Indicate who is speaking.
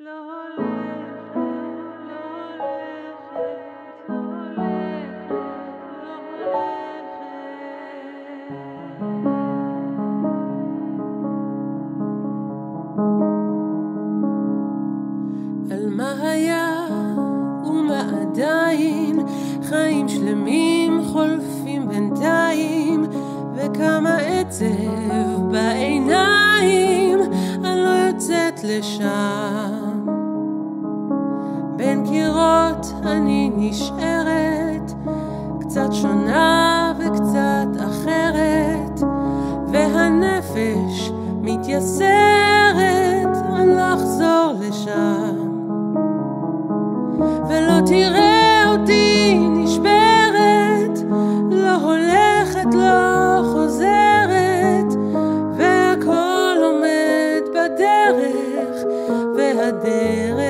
Speaker 1: על מה היה ומה עדיין, חיים שלמים חולפים בינתיים, וכמה עצב בעיניים, אני לא יוצאת לשם. בין קירות אני נשארת, קצת שונה וקצת אחרת, והנפש מתייסרת, אני לא אחזור לשם. ולא תראה אותי נשברת, לא הולכת, לא חוזרת, והכל עומד בדרך, והדרך